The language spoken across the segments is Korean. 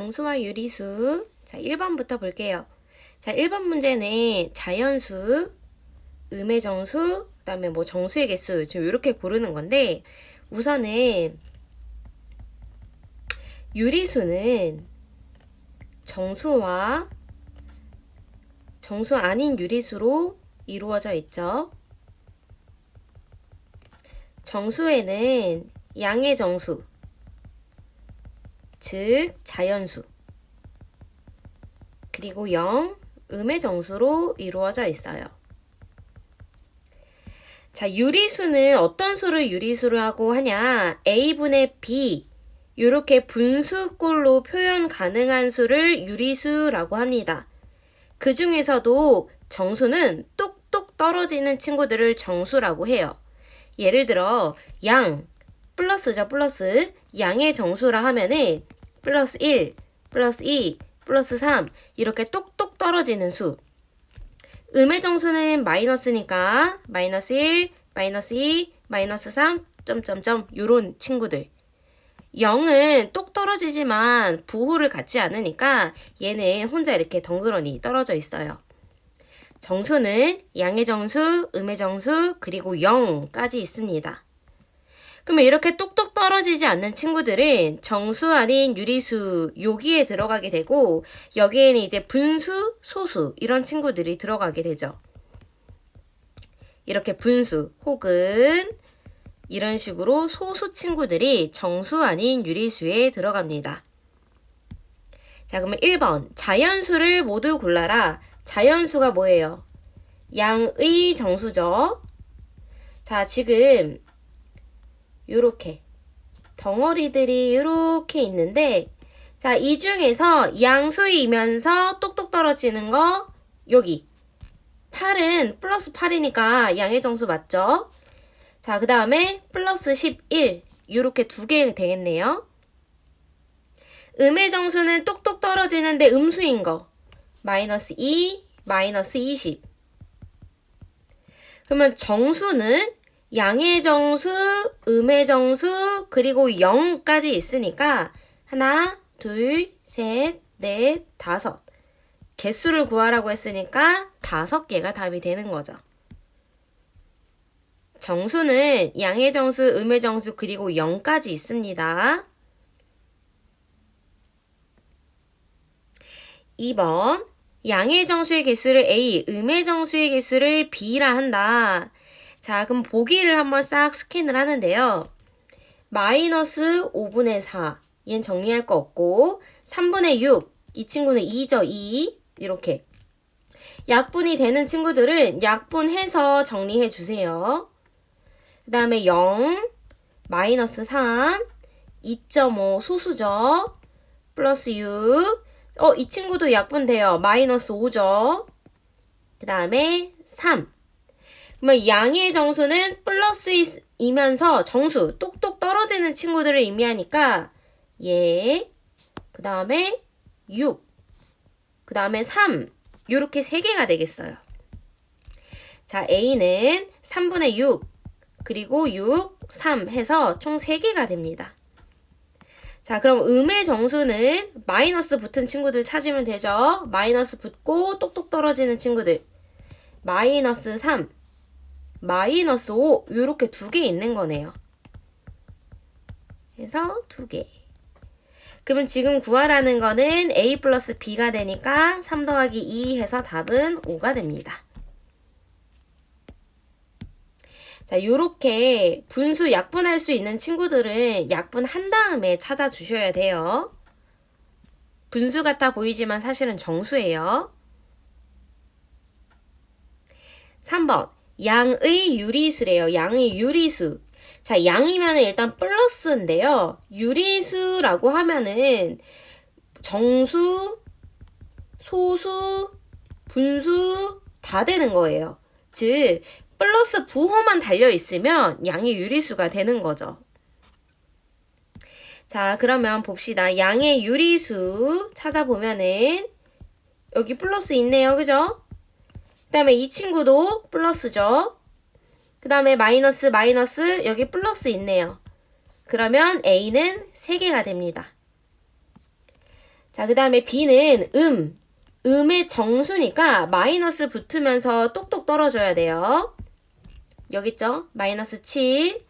정수와 유리수. 자, 1번부터 볼게요. 자, 1번 문제는 자연수, 음의 정수, 그 다음에 뭐 정수의 개수, 지금 이렇게 고르는 건데, 우선은 유리수는 정수와 정수 아닌 유리수로 이루어져 있죠. 정수에는 양의 정수, 즉 자연수, 그리고 0, 음의 정수로 이루어져 있어요. 자, 유리수는 어떤 수를 유리수라고 하냐? A분의 B, 이렇게 분수꼴로 표현 가능한 수를 유리수라고 합니다. 그 중에서도 정수는 똑똑 떨어지는 친구들을 정수라고 해요. 예를 들어 양, 플러스죠, 플러스. 양의 정수라 하면은 플러스 1, 플러스 2, 플러스 3 이렇게 똑똑 떨어지는 수. 음의 정수는 마이너스니까 마이너스 1, 마이너스 2, 마이너스 3, 점점점 요런 친구들. 0은 똑 떨어지지만 부호를 갖지 않으니까 얘는 혼자 이렇게 덩그러니 떨어져 있어요. 정수는 양의 정수, 음의 정수, 그리고 0까지 있습니다. 그러면 이렇게 똑똑 떨어지지 않는 친구들은 정수 아닌 유리수 여기에 들어가게 되고, 여기에는 이제 분수, 소수 이런 친구들이 들어가게 되죠. 이렇게 분수 혹은 이런 식으로 소수 친구들이 정수 아닌 유리수에 들어갑니다. 자, 그러면 1번 자연수를 모두 골라라. 자연수가 뭐예요? 양의 정수죠. 자, 지금 요렇게 덩어리들이 요렇게 있는데, 자, 이 중에서 양수이면서 똑똑 떨어지는 거 여기 8은 플러스 8이니까 양의 정수 맞죠? 자, 그 다음에 플러스 11 요렇게 두 개 되겠네요. 음의 정수는 똑똑 떨어지는데 음수인 거 마이너스 2, 마이너스 20. 그러면 정수는 양의 정수, 음의 정수, 그리고 0까지 있으니까 하나, 둘, 셋, 넷, 다섯. 개수를 구하라고 했으니까 5개가 답이 되는 거죠. 정수는 양의 정수, 음의 정수, 그리고 0까지 있습니다. 2번 양의 정수의 개수를 A, 음의 정수의 개수를 B라 한다. 자, 그럼 보기를 한번 싹 스캔을 하는데요. 마이너스 5분의 4, 얘는 정리할 거 없고, 3분의 6, 이 친구는 2죠, 2. 이렇게. 약분이 되는 친구들은 약분해서 정리해 주세요. 그 다음에 0, 마이너스 3, 2.5 소수죠. 플러스 6, 이 친구도 약분돼요. 마이너스 5죠. 그 다음에 3. 그러면 양의 정수는 플러스이면서 정수, 똑똑 떨어지는 친구들을 의미하니까 예, 그 다음에 6, 그 다음에 3 이렇게 3개가 되겠어요. 자, A는 3분의 6 그리고 6, 3 해서 총 3개가 됩니다. 자, 그럼 음의 정수는 마이너스 붙은 친구들 찾으면 되죠. 마이너스 붙고 똑똑 떨어지는 친구들. 마이너스 3, 마이너스 5 이렇게 2개 있는 거네요. 그래서 2개. 그러면 지금 구하라는 거는 A 플러스 B가 되니까 3 더하기 2 해서 답은 5가 됩니다. 자, 요렇게 분수 약분할 수 있는 친구들은 약분한 다음에 찾아주셔야 돼요. 분수 같아 보이지만 사실은 정수예요. 3번 양의 유리수래요. 양의 유리수. 자, 양이면 일단 플러스인데요. 유리수라고 하면은 정수, 소수, 분수 다 되는 거예요. 즉 플러스 부호만 달려있으면 양의 유리수가 되는 거죠. 자, 그러면 봅시다. 양의 유리수 찾아보면은 여기 플러스 있네요. 그죠? 그 다음에 이 친구도 플러스죠. 그 다음에 마이너스, 마이너스 여기 플러스 있네요. 그러면 A는 3개가 됩니다. 자, 그 다음에 B는 음의 정수니까 마이너스 붙으면서 똑똑 떨어져야 돼요. 여기 있죠? 마이너스 7.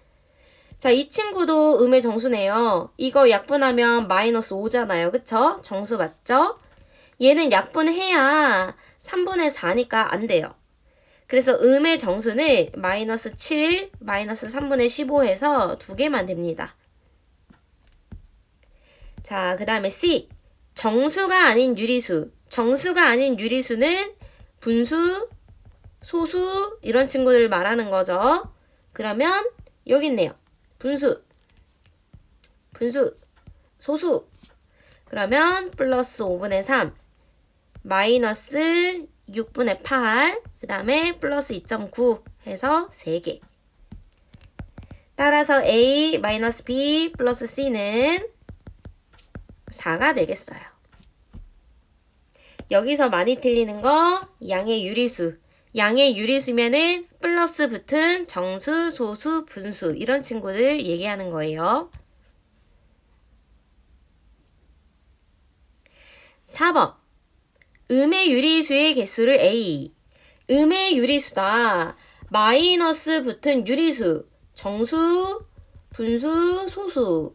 자, 이 친구도 음의 정수네요. 이거 약분하면 마이너스 5잖아요. 그쵸? 정수 맞죠? 얘는 약분해야 3분의 4니까 안 돼요. 그래서 음의 정수는 마이너스 7, 마이너스 3분의 15 해서 2개만 됩니다. 자, 그 다음에 C. 정수가 아닌 유리수. 정수가 아닌 유리수는 분수, 소수 이런 친구들 말하는 거죠. 그러면 여기 있네요. 분수, 소수. 그러면 플러스 5분의 3, 마이너스 6분의 8, 그 다음에 플러스 2.9 해서 3개. 따라서 A 마이너스 B 플러스 C는 4가 되겠어요. 여기서 많이 틀리는 거 양의 유리수. 양의 유리수면은 플러스 붙은 정수, 소수, 분수 이런 친구들 얘기하는 거예요. 4번. 음의 유리수의 개수를 A. 음의 유리수다. 마이너스 붙은 유리수. 정수, 분수, 소수.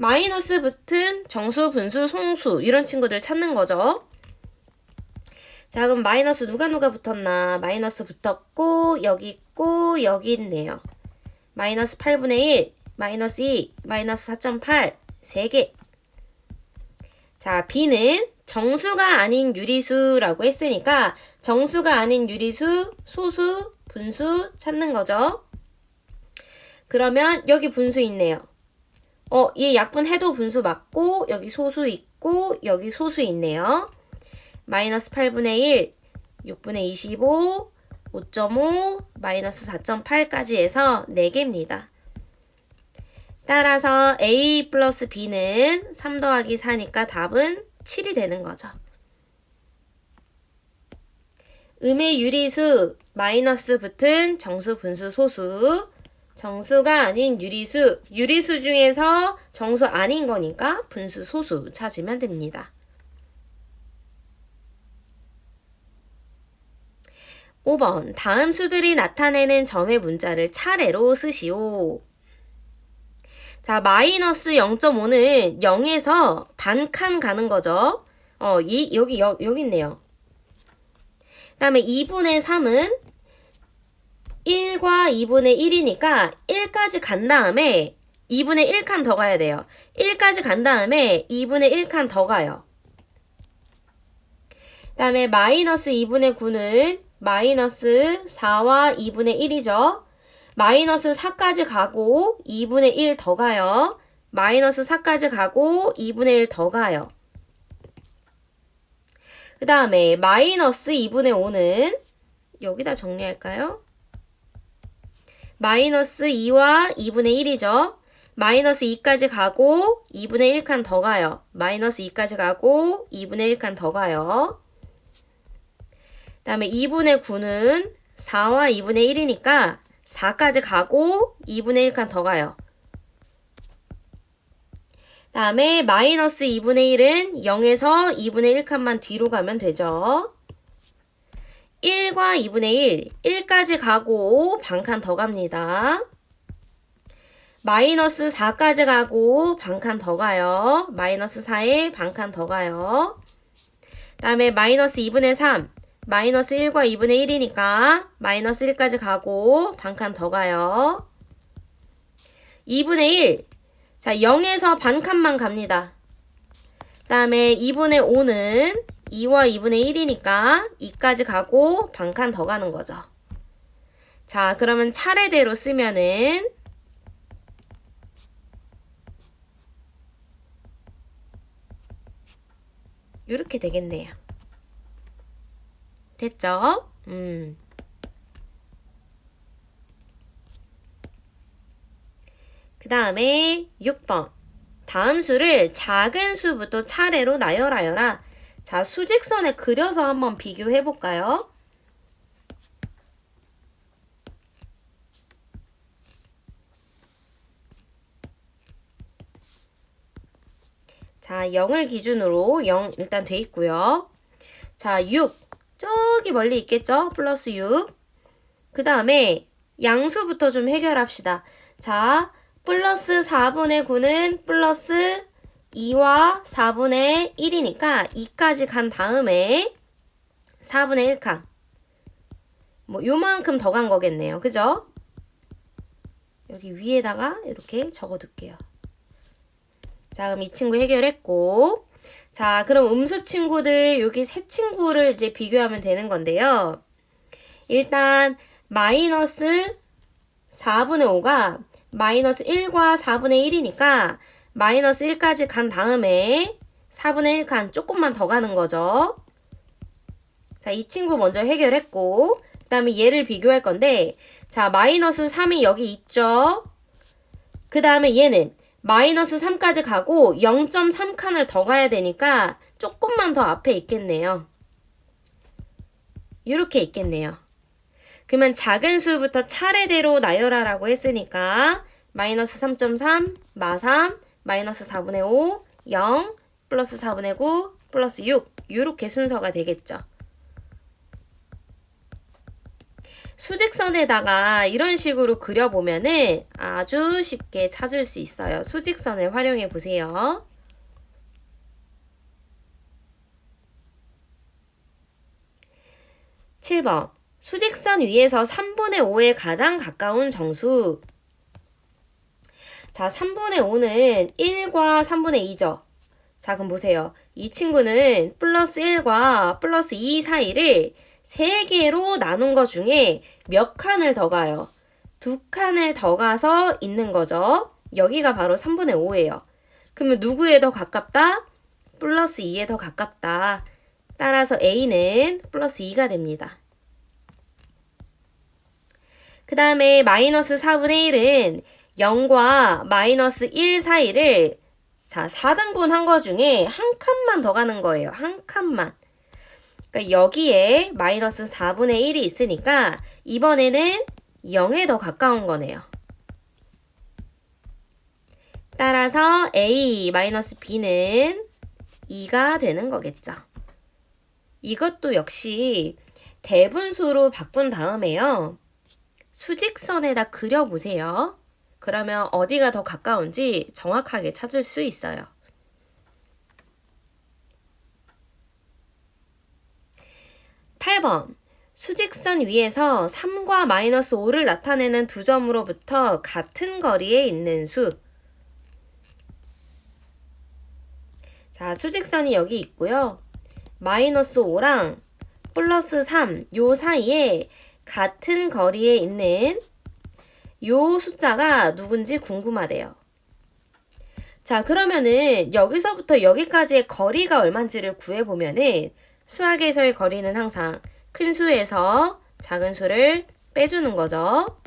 마이너스 붙은 정수, 분수, 송수 이런 친구들 찾는 거죠. 자, 그럼 마이너스 누가 붙었나? 마이너스 붙었고 여기 있고 여기 있네요. 마이너스 8분의 1, 마이너스 2, 마이너스 4.8 3개. 자, B는 정수가 아닌 유리수라고 했으니까 정수가 아닌 유리수, 소수, 분수 찾는 거죠. 그러면 여기 분수 있네요. 얘 약분해도 분수 맞고 여기 소수 있고 여기 소수 있네요. 마이너스 8분의 1, 6분의 25, 5.5, 마이너스 4.8까지 해서 4개입니다. 따라서 A 플러스 B는 3 더하기 4니까 답은 7이 되는 거죠. 음의 유리수, 마이너스 붙은 정수, 분수, 소수. 정수가 아닌 유리수, 유리수 중에서 정수 아닌 거니까 분수, 소수 찾으면 됩니다. 5번. 다음 수들이 나타내는 점의 문자를 차례로 쓰시오. 자, 마이너스 0.5는 0에서 반칸 가는 거죠. 여기 있네요. 그 다음에 2분의 3은 1과 2분의 1이니까 1까지 간 다음에 2분의 1칸 더 가야 돼요. 1까지 간 다음에 2분의 1칸 더 가요. 그 다음에 마이너스 2분의 9는 마이너스 4와 2분의 1이죠. 마이너스 4까지 가고 2분의 1 더 가요. 마이너스 4까지 가고 2분의 1 더 가요. 그 다음에 마이너스 2분의 5는 여기다 정리할까요? 마이너스 2와 2분의 1이죠. 마이너스 2까지 가고 2분의 1칸 더 가요. 마이너스 2까지 가고 2분의 1칸 더 가요. 그 다음에 2분의 9는 4와 2분의 1이니까 4까지 가고 2분의 1칸 더 가요. 그 다음에 마이너스 2분의 1은 0에서 2분의 1칸만 뒤로 가면 되죠. 1과 2분의 1, 1까지 가고 반칸 더 갑니다. 마이너스 4까지 가고 반칸 더 가요. 마이너스 4에 반칸 더 가요. 그 다음에 마이너스 2분의 3, 마이너스 1과 2분의 1이니까 마이너스 1까지 가고 반칸 더 가요. 2분의 1, 자 0에서 반칸만 갑니다. 그 다음에 2분의 5는 2와 2분의 1이니까 2까지 가고 반칸 더 가는 거죠. 자, 그러면 차례대로 쓰면은 이렇게 되겠네요. 됐죠? 그 다음에 6번. 다음 수를 작은 수부터 차례로 나열하여라. 자, 수직선에 그려서 한번 비교해 볼까요? 자, 0을 기준으로 0 일단 돼 있고요. 자, 6. 저기 멀리 있겠죠? 플러스 6. 그 다음에 양수부터 좀 해결합시다. 자, 플러스 4분의 9는 플러스 2와 4분의 1이니까 2까지 간 다음에 4분의 1칸. 뭐 요만큼 더 간 거겠네요. 그죠? 여기 위에다가 이렇게 적어둘게요. 자, 그럼 이 친구 해결했고, 자, 그럼 음수 친구들 여기 세 친구를 이제 비교하면 되는 건데요. 일단 마이너스 4분의 5가 마이너스 1과 4분의 1이니까 마이너스 1까지 간 다음에 4분의 1칸 조금만 더 가는 거죠. 자, 이 친구 먼저 해결했고, 그 다음에 얘를 비교할 건데, 자, 마이너스 3이 여기 있죠. 그 다음에 얘는 마이너스 3까지 가고 0.3칸을 더 가야 되니까 조금만 더 앞에 있겠네요. 이렇게 있겠네요. 그러면 작은 수부터 차례대로 나열하라고 했으니까 마이너스 3.3, 마3, 마이너스 4분의 5, 0, 플러스 4분의 9, 플러스 6 이렇게 순서가 되겠죠. 수직선에다가 이런 식으로 그려보면은 아주 쉽게 찾을 수 있어요. 수직선을 활용해 보세요. (7번) 수직선 위에서 3분의 5에 가장 가까운 정수. 자, 3분의 5는 1과 3분의 2죠. 자, 그럼 보세요. 이 친구는 플러스 1과 플러스 2 사이를 3개로 나눈 것 중에 몇 칸을 더 가요? 2칸을 더 가서 있는 거죠. 여기가 바로 3분의 5예요. 그러면 누구에 더 가깝다? 플러스 2에 더 가깝다. 따라서 A는 플러스 2가 됩니다. 그 다음에 마이너스 4분의 1은 0과 마이너스 1 사이를 자 4등분 한 거 중에 한 칸만 더 가는 거예요. 한 칸만. 그러니까 여기에 마이너스 4분의 1이 있으니까 이번에는 0에 더 가까운 거네요. 따라서 A 마이너스 B는 2가 되는 거겠죠. 이것도 역시 대분수로 바꾼 다음에요. 수직선에다 그려보세요. 그러면 어디가 더 가까운지 정확하게 찾을 수 있어요. 8번 수직선 위에서 3과 마이너스 5를 나타내는 두 점으로부터 같은 거리에 있는 수. 자, 수직선이 여기 있고요. 마이너스 5랑 플러스 3 요 사이에 같은 거리에 있는 요 숫자가 누군지 궁금하대요. 자, 그러면은 여기서부터 여기까지의 거리가 얼마인지를 구해보면은 수학에서의 거리는 항상 큰 수에서 작은 수를 빼주는 거죠.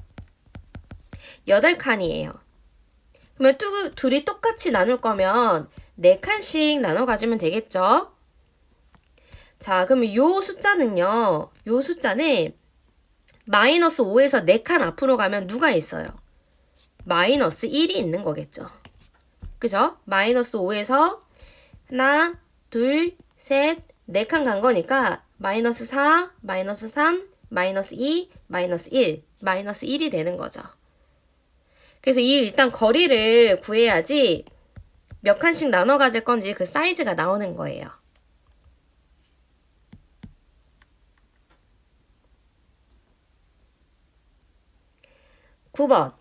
8칸이에요. 그러면 둘이 똑같이 나눌 거면 4칸씩 나눠 가지면 되겠죠? 자, 그러면 요 숫자는요. 요 숫자는 마이너스 5에서 4칸 앞으로 가면 누가 있어요? 마이너스 1이 있는 거겠죠. 그죠? 마이너스 5에서 하나, 둘, 셋, 4칸 간 거니까 마이너스 4, 마이너스 3, 마이너스 2, 마이너스 1, 마이너스 1이 되는 거죠. 그래서 이 일단 거리를 구해야지 몇 칸씩 나눠 가질 건지 그 사이즈가 나오는 거예요. (9번)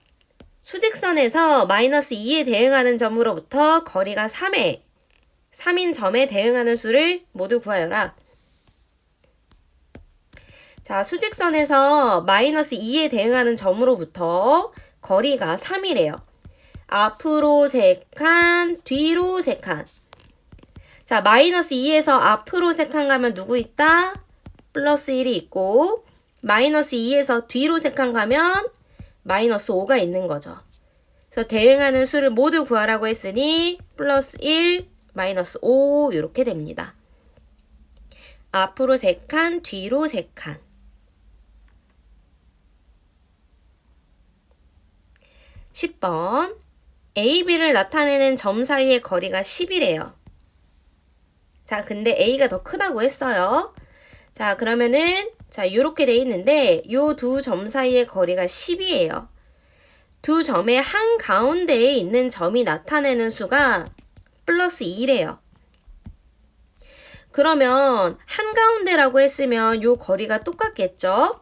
수직선에서 마이너스 2에 대응하는 점으로부터 거리가 3인 점에 대응하는 수를 모두 구하여라. 자, 수직선에서 마이너스 2에 대응하는 점으로부터 거리가 3이래요. 앞으로 3칸, 뒤로 3칸. 자, 마이너스 2에서 앞으로 3칸 가면 누구 있다? 플러스 1이 있고, 마이너스 2에서 뒤로 3칸 가면 마이너스 5가 있는 거죠. 그래서 대응하는 수를 모두 구하라고 했으니 플러스 1, 마이너스 5 이렇게 됩니다. 앞으로 3칸, 뒤로 3칸. 10번 A, B를 나타내는 점 사이의 거리가 10이래요. 자, 근데 A가 더 크다고 했어요. 자, 그러면은 자, 요렇게 돼 있는데 요 두 점 사이의 거리가 10이에요. 두 점의 한가운데에 있는 점이 나타내는 수가 플러스 2래요. 그러면 한가운데라고 했으면 요 거리가 똑같겠죠?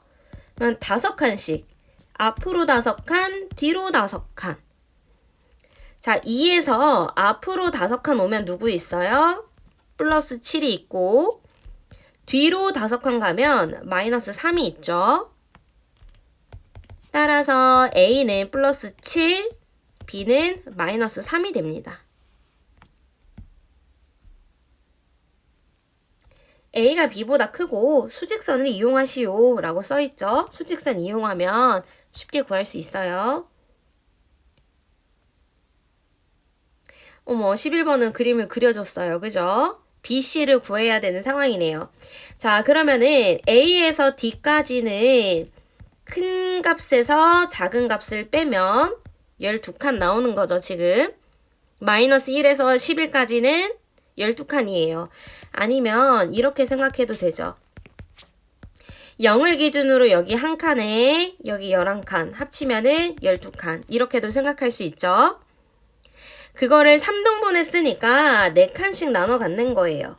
그러면 5칸씩 앞으로 5칸, 뒤로 5칸. 자, 2에서 앞으로 5칸 오면 누구 있어요? 플러스 7이 있고 뒤로 5칸 가면 마이너스 3이 있죠? 따라서 A는 플러스 7, B는 마이너스 3이 됩니다. A가 B보다 크고 수직선을 이용하시오 라고 써있죠? 수직선 이용하면 쉽게 구할 수 있어요. 어머, 11번은 그림을 그려줬어요. 그죠? BC를 구해야 되는 상황이네요. 자, 그러면은 A에서 D까지는 큰 값에서 작은 값을 빼면 12칸 나오는 거죠, 지금. 마이너스 1에서 11까지는 12칸이에요. 아니면 이렇게 생각해도 되죠. 0을 기준으로 여기 한 칸에 여기 11칸 합치면은 12칸. 이렇게도 생각할 수 있죠. 그거를 3등분 했으니까 4칸씩 나눠 갖는 거예요.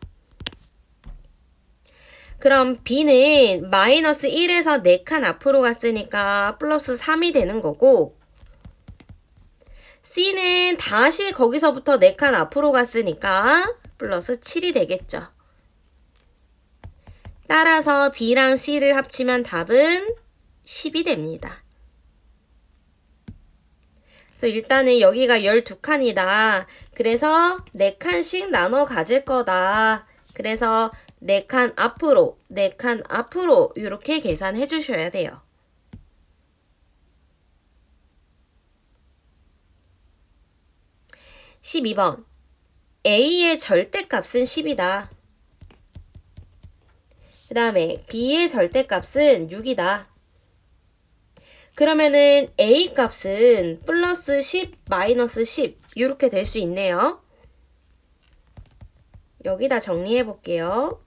그럼 B는 마이너스 1에서 4칸 앞으로 갔으니까 플러스 3이 되는 거고 C는 다시 거기서부터 4칸 앞으로 갔으니까 플러스 7이 되겠죠. 따라서 B랑 C를 합치면 답은 10이 됩니다. 그래서 일단은 여기가 12칸이다. 그래서 4칸씩 나눠 가질 거다. 그래서 4칸 앞으로, 4칸 앞으로 이렇게 계산해 주셔야 돼요. (12번) A의 절대값은 10이다. 그 다음에 B의 절대값은 6이다. 그러면은 A 값은 플러스 10, 마이너스 10 이렇게 될 수 있네요. 여기다 정리해 볼게요.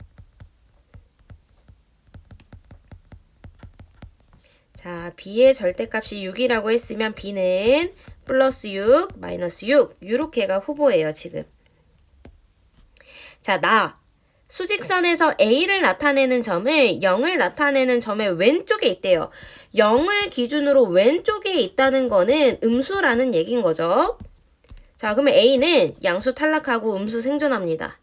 자, B의 절대값이 6이라고 했으면 B는 플러스 6, 마이너스 6 이렇게가 후보예요, 지금. 자, 수직선에서 A를 나타내는 점을 0을 나타내는 점의 왼쪽에 있대요. 0을 기준으로 왼쪽에 있다는 거는 음수라는 얘기인 거죠. 자, 그러면 A는 양수 탈락하고 음수 생존합니다.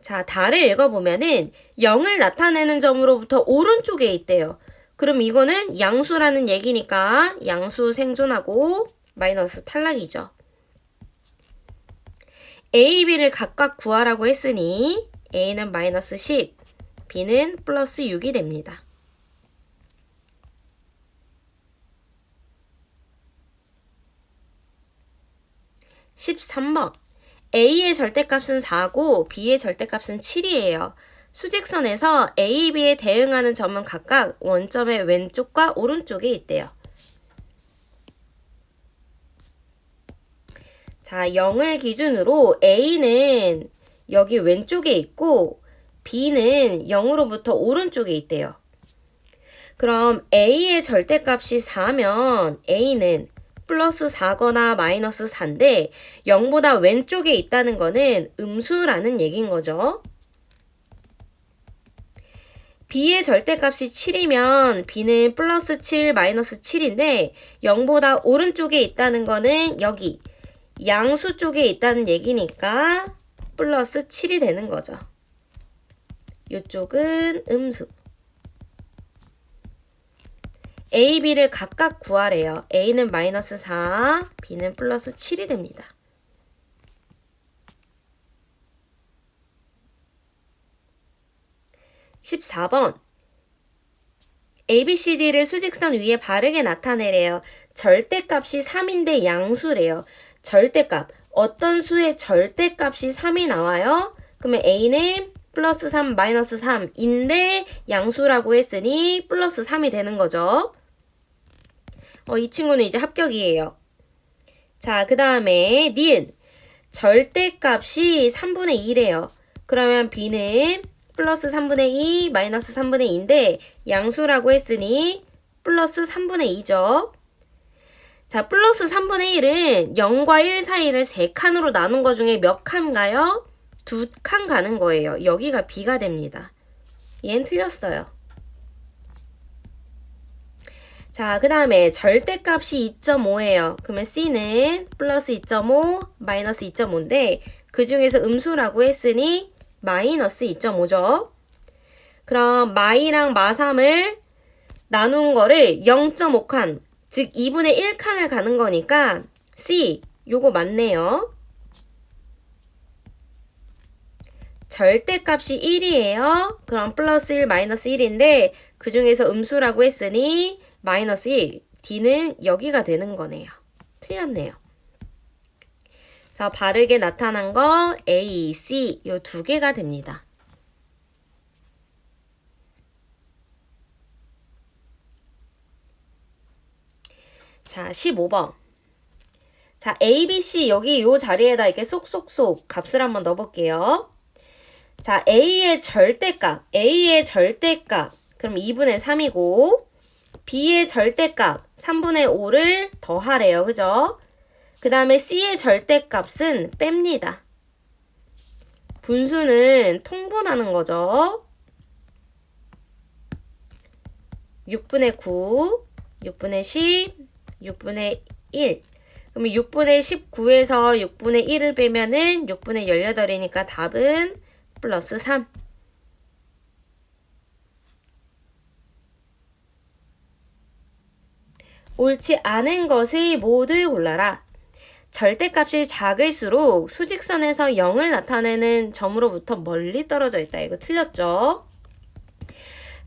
자, 다를 읽어보면은 0을 나타내는 점으로부터 오른쪽에 있대요. 그럼 이거는 양수라는 얘기니까 양수 생존하고 마이너스 탈락이죠. A, B를 각각 구하라고 했으니 A는 마이너스 10, B는 플러스 6이 됩니다. (13번) A의 절대값은 4고 B의 절대값은 7이에요. 수직선에서 A, B에 대응하는 점은 각각 원점의 왼쪽과 오른쪽에 있대요. 자, 0을 기준으로 A는 여기 왼쪽에 있고 B는 0으로부터 오른쪽에 있대요. 그럼 A의 절대값이 4면 A는 플러스 4거나 마이너스 4인데 0보다 왼쪽에 있다는 거는 음수라는 얘기인 거죠. B의 절대값이 7이면 B는 플러스 7, 마이너스 7인데 0보다 오른쪽에 있다는 거는 여기 양수 쪽에 있다는 얘기니까 플러스 7이 되는 거죠. 이쪽은 음수. A, B를 각각 구하래요. A는 마이너스 4, B는 플러스 7이 됩니다. (14번) ABCD를 수직선 위에 바르게 나타내래요. 절대값이 3인데 양수래요. 절대값. 어떤 수의 절대값이 3이 나와요? 그러면 A는 플러스 3, 마이너스 3인데 양수라고 했으니 플러스 3이 되는 거죠. 이 친구는 이제 합격이에요. 자, 그 다음에 니은. 절대값이 3분의 2래요. 그러면 b는 플러스 3분의 2 마이너스 3분의 2인데 양수라고 했으니 플러스 3분의 2죠. 자, 플러스 3분의 1은 0과 1 사이를 3칸으로 나눈 거 중에 몇 칸가요? 2칸 가는 거예요. 여기가 b가 됩니다. 얘는 틀렸어요. 자, 그 다음에 절대값이 2.5예요. 그러면 c는 플러스 2.5 마이너스 2.5인데 그 중에서 음수라고 했으니 마이너스 2.5죠. 그럼 마이랑 마3을 나눈 거를 0.5칸, 즉 2분의 1칸을 가는 거니까 C, 요거 맞네요. 절대값이 1이에요. 그럼 플러스 1, 마이너스 1인데 그 중에서 음수라고 했으니 마이너스 1, D는 여기가 되는 거네요. 틀렸네요. 자, 바르게 나타난 거 A, C 요 두 개가 됩니다. 자, 15번. 자, A, B, C 여기 요 자리에다 이렇게 쏙쏙쏙 값을 한번 넣어볼게요. 자, A의 절대값. 그럼 2분의 3이고 B의 절대값 3분의 5를 더하래요. 그죠? 그 다음에 C의 절대값은 뺍니다. 분수는 통분하는 거죠. 6분의 9, 6분의 10, 6분의 1. 그러면 6분의 19에서 6분의 1을 빼면은 6분의 18이니까 답은 플러스 3. 옳지 않은 것을 모두 골라라. 절대값이 작을수록 수직선에서 0을 나타내는 점으로부터 멀리 떨어져 있다. 이거 틀렸죠?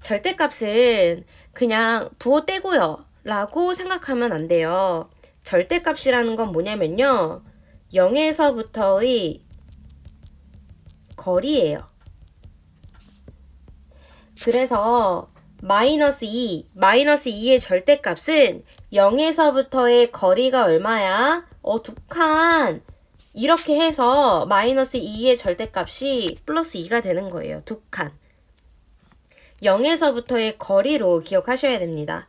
절대값은 그냥 부호 떼고요 라고 생각하면 안 돼요. 절대값이라는 건 뭐냐면요. 0에서부터의 거리예요. 그래서 마이너스 2의 절대값은 0에서부터의 거리가 얼마야? 2칸. 이렇게 해서 마이너스 2의 절대값이 플러스 2가 되는 거예요. 2칸. 0에서부터의 거리로 기억하셔야 됩니다.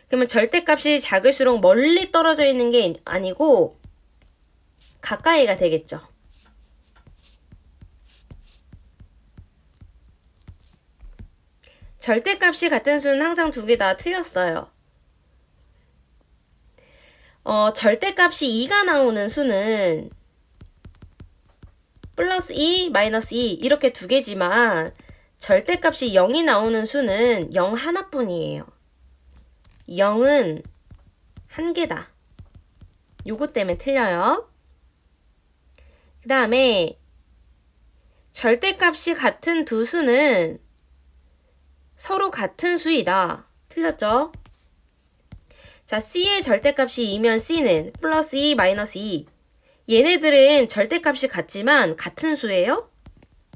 그러면 절대값이 작을수록 멀리 떨어져 있는 게 아니고 가까이가 되겠죠. 절대값이 같은 수는 항상 두 개 다 틀렸어요. 절대값이 2가 나오는 수는 플러스 2, 마이너스 2 이렇게 두 개지만 절대값이 0이 나오는 수는 0 하나뿐이에요. 0은 한 개다. 요거 때문에 틀려요. 그 다음에 절대값이 같은 두 수는 서로 같은 수이다. 틀렸죠? 자, C의 절대값이 2면 C는 플러스 2, 마이너스 2. 얘네들은 절대값이 같지만 같은 수예요?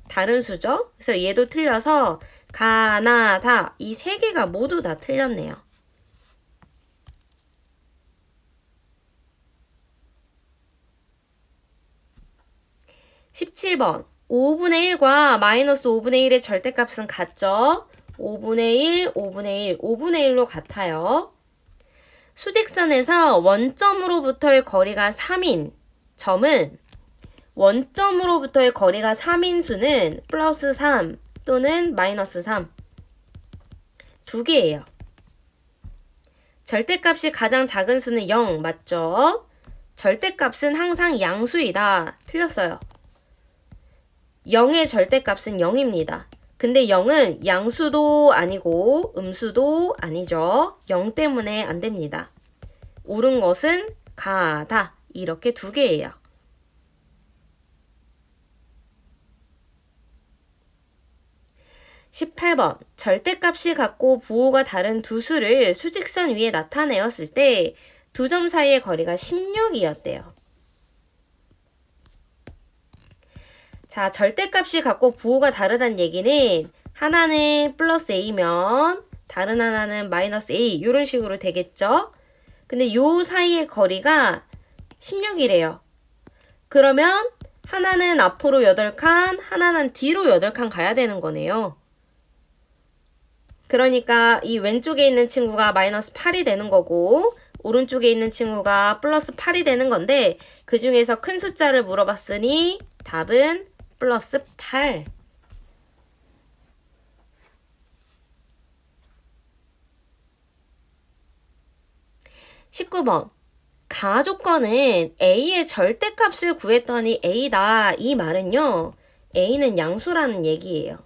다른 수죠? 그래서 얘도 틀려서 가나다 이 세 개가 모두 다 틀렸네요. 17번 5분의 1과 마이너스 5분의 1의 절대값은 같죠? 5분의 1, 5분의 1, 5분의 1로 같아요. 수직선에서 원점으로부터의 거리가 3인 점은 원점으로부터의 거리가 3인 수는 플러스 3 또는 마이너스 3 두 개예요. 절대값이 가장 작은 수는 0 맞죠? 절대값은 항상 양수이다. 틀렸어요. 0의 절대값은 0입니다. 근데 0은 양수도 아니고 음수도 아니죠. 0 때문에 안 됩니다. 옳은 것은 가다. 이렇게 두 개예요. (18번) 절대값이 같고 부호가 다른 두 수를 수직선 위에 나타내었을 때 두 점 사이의 거리가 16이었대요. 자, 절대값이 같고 부호가 다르다는 얘기는 하나는 플러스 a면 다른 하나는 마이너스 a 이런 식으로 되겠죠? 근데 요 사이의 거리가 16이래요. 그러면 하나는 앞으로 8칸, 하나는 뒤로 8칸 가야 되는 거네요. 그러니까 이 왼쪽에 있는 친구가 마이너스 8이 되는 거고 오른쪽에 있는 친구가 플러스 8이 되는 건데 그 중에서 큰 숫자를 물어봤으니 답은 플러스 8. 19번. 가조건은 A의 절대값을 구했더니 A다. 이 말은요. A는 양수라는 얘기예요.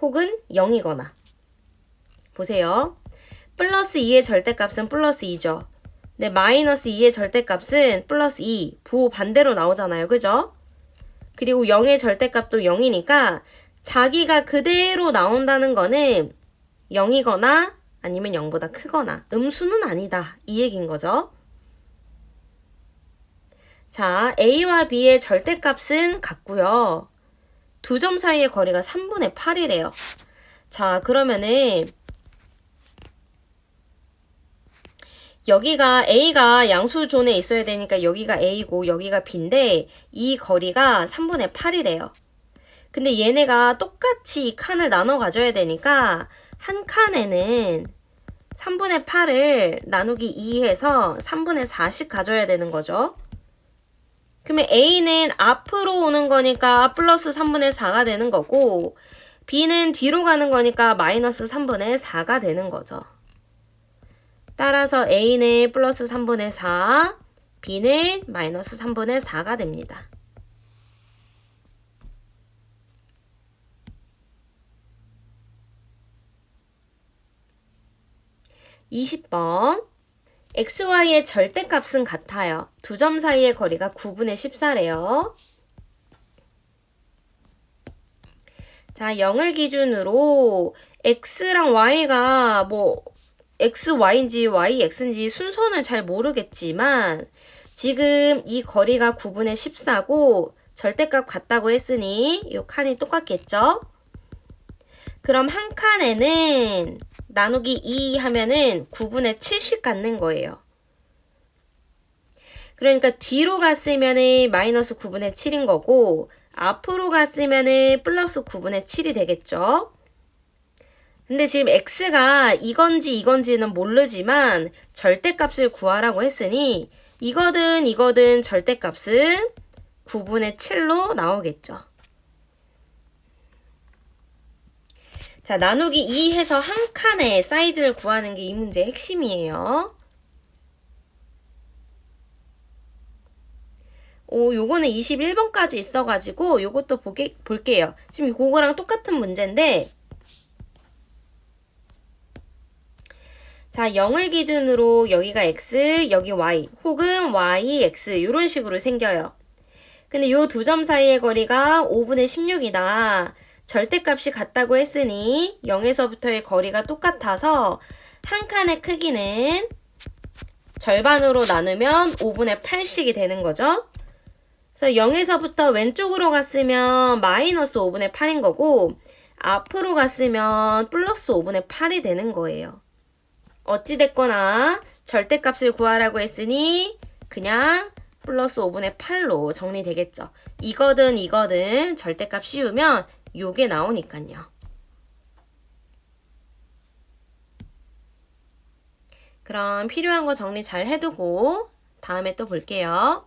혹은 0이거나. 보세요. 플러스 2의 절대값은 플러스 2죠. 근데 마이너스 2의 절대값은 플러스 2. 부호 반대로 나오잖아요. 그죠? 그리고 0의 절대값도 0이니까 자기가 그대로 나온다는 거는 0이거나 아니면 0보다 크거나 음수는 아니다. 이 얘기인 거죠. 자, A와 B의 절대값은 같고요. 두 점 사이의 거리가 3분의 8이래요. 자, 그러면은 여기가 A가 양수존에 있어야 되니까 여기가 A고 여기가 B인데 이 거리가 3분의 8이래요. 근데 얘네가 똑같이 이 칸을 나눠 가져야 되니까 한 칸에는 3분의 8을 나누기 2 해서 3분의 4씩 가져야 되는 거죠. 그러면 A는 앞으로 오는 거니까 플러스 3분의 4가 되는 거고 B는 뒤로 가는 거니까 마이너스 3분의 4가 되는 거죠. 따라서 A는 플러스 3분의 4, B는 마이너스 3분의 4가 됩니다. 20번. XY의 절대값은 같아요. 두 점 사이의 거리가 9분의 14래요. 자, 0을 기준으로 X랑 Y가 뭐 X, Y인지 Y, X인지 순서는 잘 모르겠지만 지금 이 거리가 9분의 14고 절대값 같다고 했으니 이 칸이 똑같겠죠? 그럼 한 칸에는 나누기 2 하면은 9분의 7씩 갖는 거예요. 그러니까 뒤로 갔으면은 마이너스 9분의 7인 거고 앞으로 갔으면은 플러스 9분의 7이 되겠죠? 근데 지금 x가 이건지는 모르지만 절대값을 구하라고 했으니 이거든 절대값은 9분의 7로 나오겠죠. 자, 나누기 2 해서 한 칸의 사이즈를 구하는 게 이 문제의 핵심이에요. 요거는 21번까지 있어가지고 요것도 볼게요. 지금 그거랑 똑같은 문제인데 자, 0을 기준으로 여기가 x, 여기 y, 혹은 y, x 이런 식으로 생겨요. 근데 요 두 점 사이의 거리가 5분의 16이다. 절대값이 같다고 했으니 0에서부터의 거리가 똑같아서 한 칸의 크기는 절반으로 나누면 5분의 8씩이 되는 거죠. 그래서 0에서부터 왼쪽으로 갔으면 마이너스 5분의 8인 거고 앞으로 갔으면 플러스 5분의 8이 되는 거예요. 어찌됐거나 절대값을 구하라고 했으니 그냥 플러스 5분의 8로 정리되겠죠. 이거든 절대값 씌우면 요게 나오니까요. 그럼 필요한 거 정리 잘 해두고 다음에 또 볼게요.